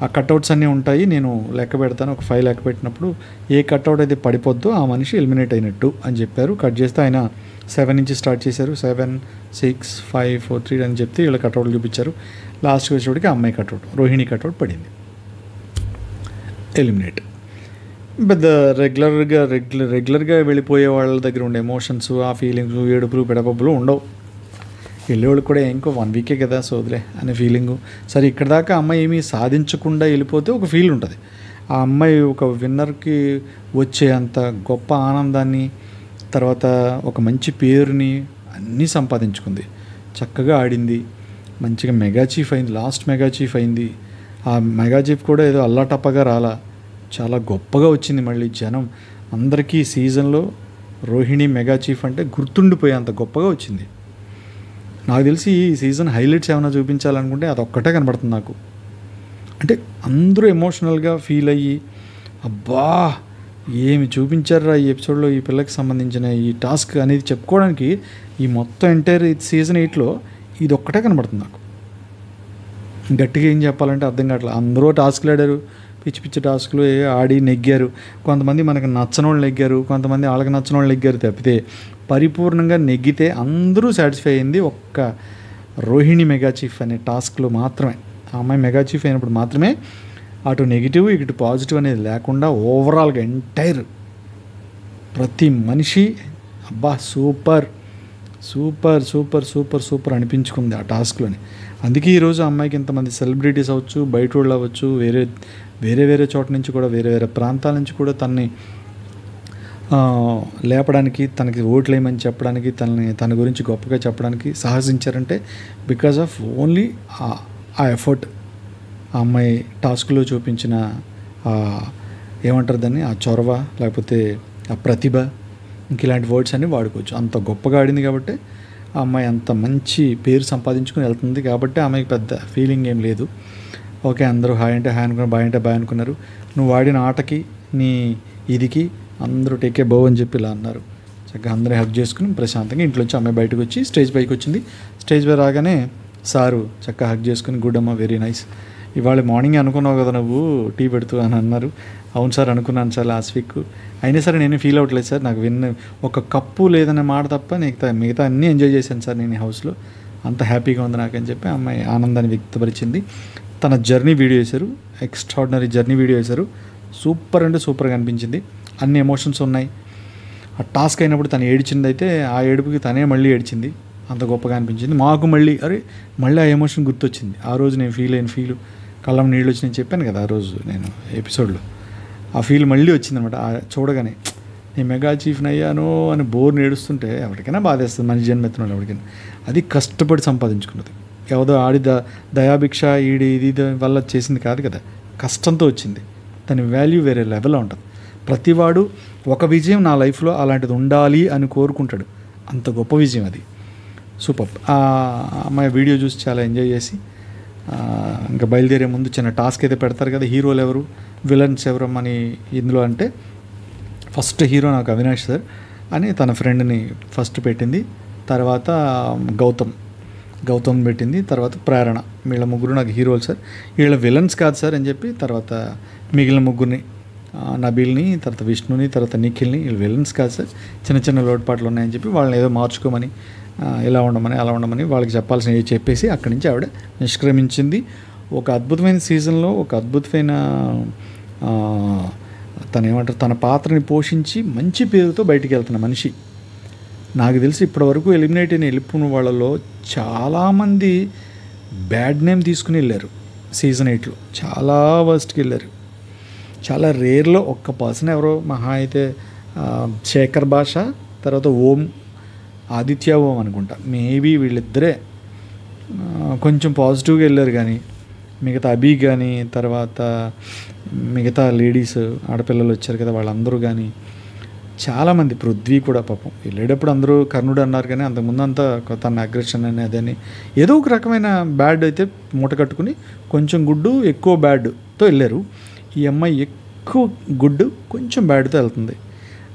ఆ కట్అవుట్స్ అన్నీ ఉంటాయి, నేను లెక్క పెడతాను. ఒక 5 లెక్క పెట్టినప్పుడు ఏ కట్అవుట్ అయితే పడిపోద్దో ఆ మనిషి ఎలిమినేట్ అయినట్టు అని చెప్పారు. కట్ చేస్తే ఆయన 7 నుంచి స్టార్ట్ చేశారు. 7, 6, 5, 4, 3 అని చెప్తే వీళ్ళ కట్అవుట్లు చూపించారు. లాస్ట్కి వచ్చేటికి అమ్మాయి కట్అవుట్, రోహిణి కట్అవుట్ పడింది, ఎలిమినేట్. పెద్ద రెగ్యులర్గా వెళ్ళిపోయే వాళ్ళ దగ్గర ఉండే ఎమోషన్స్, ఆ ఫీలింగ్స్, ఏడుపులు పెడపబ్బులు ఉండవు. వెళ్ళేవాళ్ళు కూడా ఇంకో 1 వీకే కదా సోదులే అనే ఫీలింగు. సరే ఇక్కడ దాకా అమ్మాయి ఏమీ సాధించకుండా వెళ్ళిపోతే ఒక ఫీల్ ఉంటుంది. ఆ అమ్మాయి ఒక విన్నర్కి వచ్చే అంత గొప్ప ఆనందాన్ని, తర్వాత ఒక మంచి పేరుని అన్నీ సంపాదించుకుంది. చక్కగా ఆడింది, మంచిగా మెగా చీఫ్ అయింది, లాస్ట్ మెగా చీఫ్ అయింది. ఆ మెగా చీఫ్ కూడా ఏదో అల్లాటప్పగా రాలా, చాలా గొప్పగా వచ్చింది. మళ్ళీ జనం అందరికీ సీజన్లో రోహిణి మెగా చీఫ్ అంటే గుర్తుండిపోయే అంత గొప్పగా వచ్చింది. నాకు తెలిసి ఈ సీజన్ హైలైట్స్ ఏమైనా చూపించాలనుకుంటే అదొక్కటే కనబడుతుంది నాకు. అంటే అందరూ ఎమోషనల్గా ఫీల్ అయ్యి, అబ్బా ఏమి చూపించారా ఈ ఎపిసోడ్లో ఈ పిల్లకి సంబంధించిన ఈ టాస్క్ అనేది చెప్పుకోవడానికి ఈ మొత్తం ఎంటైర్ సీజన్ 8లో ఇది ఒక్కటే కనబడుతుంది నాకు. గట్టిగా ఏం చెప్పాలంటే అర్థం కావట్లేదు. అందరూ టాస్క్లు ఆడారు, పిచ్చి పిచ్చి టాస్క్లు ఆడి నెగ్గారు. కొంతమంది మనకు నచ్చని వాళ్ళు నెగ్గారు, కొంతమంది వాళ్ళకి నచ్చని వాళ్ళు నెగ్గారు. తప్పితే పరిపూర్ణంగా నెగ్గితే అందరూ సాటిస్ఫై అయింది ఒక్క రోహిణి మెగా చీఫ్ అనే టాస్క్లో మాత్రమే. ఆ అమ్మాయి మెగా చీఫ్ అయినప్పుడు మాత్రమే అటు నెగిటివ్ ఇటు పాజిటివ్ అనేది లేకుండా ఓవరాల్గా ఎంటైర్ ప్రతి మనిషి అబ్బా super super super super super అనిపించుకుంది ఆ టాస్క్లోని. అందుకే ఈరోజు అమ్మాయికి ఇంతమంది సెలబ్రిటీస్ అవ్వచ్చు, బయట వాళ్ళు అవ్వచ్చు, వేరే వేరే చోట నుంచి కూడా, వేరే వేరే ప్రాంతాల నుంచి కూడా తనని లేపడానికి, తనకి ఓట్లు వేయమని చెప్పడానికి, తన గురించి గొప్పగా చెప్పడానికి సాహసించారంటే బికాజ్ ఆఫ్ ఓన్లీ ఆ ఎఫర్ట్. ఆ అమ్మాయి టాస్క్లో చూపించిన ఏమంటారు దాన్ని, ఆ చొరవ, లేకపోతే ఆ ప్రతిభ, ఇంక ఇలాంటి వర్డ్స్ అన్నీ వాడుకోవచ్చు. అంత గొప్పగా ఆడింది కాబట్టి ఆ అమ్మాయి అంత మంచి పేరు సంపాదించుకుని వెళ్తుంది కాబట్టి ఆమెకి పెద్ద ఫీలింగ్ ఏం లేదు. ఓకే, అందరూ హాయ్ అంటే హాయ్ అనుకున్నారు, బాయ్ అంటే బాయ్ అనుకున్నారు. నువ్వు ఆడిన ఆటకి నీ ఇదికి అందరూ టేకే బో అని చెప్పి ఇలా అన్నారు. చక్కగా అందరూ హెల్ప్ చేసుకుని ప్రశాంతంగా ఇంట్లోంచి అమ్మాయి బయటకు వచ్చి స్టేజ్ పైకి వచ్చింది. స్టేజ్ పై రాగానే సారు చక్కగా హక్ చేసుకుని గుడ్ అమ్మ వెరీ నైస్, ఇవాళ మార్నింగ్ అనుకున్నావు కదా నువ్వు టీ పెడుతూ అని అన్నారు. అవును సార్ అనుకున్నాను సార్ లాస్ట్ వీక్, అయినా సరే నేను ఫీల్ అవ్వట్లేదు సార్, నాకు ఒక కప్పు లేదనే మాట తప్ప మిగతా అన్నీ ఎంజాయ్ చేశాను సార్ నేను ఈ హౌస్లో, అంత హ్యాపీగా ఉంది నాకు అని చెప్పి అమ్మాయి ఆనందాన్ని వ్యక్తపరిచింది. తన జర్నీ వీడియో వేశారు, ఎక్స్ట్రాడినరీ జర్నీ వీడియో వేశారు. సూపర్ అంటే సూపర్గా అనిపించింది. అన్ని ఎమోషన్స్ ఉన్నాయి. ఆ టాస్క్ అయినప్పుడు తను ఏడ్చింది అయితే ఆ ఏడుపుకి తనే మళ్ళీ ఏడ్చింది, అంత గొప్పగా అనిపించింది. మాకు మళ్ళీ మళ్ళీ ఆ ఎమోషన్ గుర్తొచ్చింది. ఆ రోజు నేను ఫీల్ అయిన ఫీలు, కళ్ళం నీళ్ళు వచ్చి నేను చెప్పాను కదా ఆ రోజు నేను ఎపిసోడ్లో, ఆ ఫీల్ మళ్ళీ వచ్చిందనమాట. చూడగానే నేను మెగా చీఫ్ని అయ్యాను అని బోర్ని ఏడుస్తుంటే ఎవరికైనా బాధేస్తుంది, మనిషి జన్మెత్తిన వాళ్ళు ఎవరికైనా. అది కష్టపడి సంపాదించుకున్నది, ఎవదో ఆడి దయాభిక్ష ఇది వల్ల చేసింది కాదు కదా, కష్టంతో వచ్చింది. దాని వాల్యూ వేరే లెవెల్లో ఉంటుంది. ప్రతివాడు ఒక విజయం నా లైఫ్లో అలాంటిది ఉండాలి అని కోరుకుంటాడు, అంత గొప్ప విజయం అది. సూపర్. ఆ అమ్మాయి వీడియో చూసి చాలా ఎంజాయ్ చేసి ఇంకా బయలుదేరే ముందు చిన్న టాస్క్ అయితే పెడతారు కదా, హీరోలు ఎవరు విలన్స్ ఎవరమ్మని ఇందులో అంటే ఫస్ట్ హీరో నాకు అవినాష్ సార్ అని తన ఫ్రెండ్ని ఫస్ట్ పెట్టింది. తర్వాత గౌతమ్ పెట్టింది. తర్వాత ప్రేరణ. వీళ్ళ ముగ్గురు నాకు హీరోలు సార్, వీళ్ళ విలన్స్ కాదు సార్ అని చెప్పి తర్వాత మిగిలిన ముగ్గురిని, నబీల్ని, తర్వాత విష్ణుని, తర్వాత నిఖిల్ని, వీళ్ళు విలన్స్ కాదు సార్, చిన్న చిన్న లోటుపాట్లు ఉన్నాయని చెప్పి వాళ్ళని ఏదో మార్చుకోమని, ఇలా ఉండమని అలా ఉండమని వాళ్ళకి చెప్పాల్సినవి చెప్పేసి అక్కడి నుంచి ఆవిడ నిష్క్రమించింది. ఒక అద్భుతమైన సీజన్లో ఒక అద్భుతమైన తన పాత్రని పోషించి మంచి పేరుతో బయటికి వెళ్తున్న మనిషి. నాకు తెలిసి ఇప్పటివరకు ఎలిమినేట్ అయిన వెళ్ళిపోయిన వాళ్ళలో చాలామంది బ్యాడ్ నేమ్ తీసుకుని వెళ్ళారు. సీజన్ 8లో చాలా వర్స్ట్కి వెళ్ళారు. చాలా రేర్లో ఒక్క పర్సన్ ఎవరో మహా అయితే శేఖర్ భాష, తర్వాత ఆదిత్య ఓం అనుకుంటా, మేబీ వీళ్ళిద్దరే కొంచెం పాజిటివ్గా వెళ్ళారు. కానీ మిగతా అభి కానీ, తర్వాత మిగతా లేడీస్ ఆడపిల్లలు వచ్చారు కదా వాళ్ళందరూ కానీ చాలామంది, పృథ్వీ కూడా పాపం వెళ్ళేటప్పుడు అందరూ కర్ణుడు అన్నారు కానీ అంతకుముందు అంతా తన అగ్రెషన్ అని అదని ఏదో ఒక రకమైన బ్యాడ్ అయితే మూట కట్టుకుని కొంచెం గుడ్డు ఎక్కువ బ్యాడ్తో వెళ్ళారు. ఈ అమ్మాయి ఎక్కువ గుడ్డు కొంచెం బ్యాడ్తో వెళ్తుంది.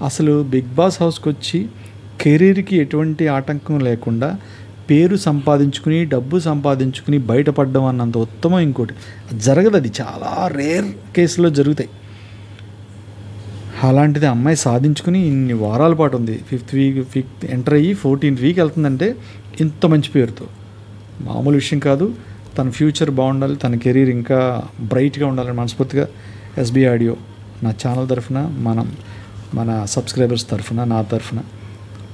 అసలు బిగ్ బాస్ హౌస్కి వచ్చి కెరీర్కి ఎటువంటి ఆటంకం లేకుండా పేరు సంపాదించుకుని, డబ్బు సంపాదించుకుని బయటపడడం అన్నంత ఉత్తమం ఇంకోటి జరగదు. అది చాలా రేర్ కేసులో జరుగుతాయి. అలాంటిది అమ్మాయి సాధించుకుని ఇన్ని వారాల పాటు ఉంది. ఫిఫ్త్ ఎంటర్ అయ్యి 14th వీక్ వెళ్తుందంటే ఇంత మంచి పేరుతో మామూలు విషయం కాదు. తన ఫ్యూచర్ బాగుండాలి, తన కెరీర్ ఇంకా బ్రైట్గా ఉండాలని మనస్ఫూర్తిగా ఎస్బీ ఆడియో నా ఛానల్ తరఫున, మన సబ్స్క్రైబర్స్ తరఫున, నా తరఫున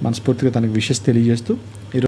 మనస్ఫూర్తిగా తనకి విషెస్ తెలియజేస్తూ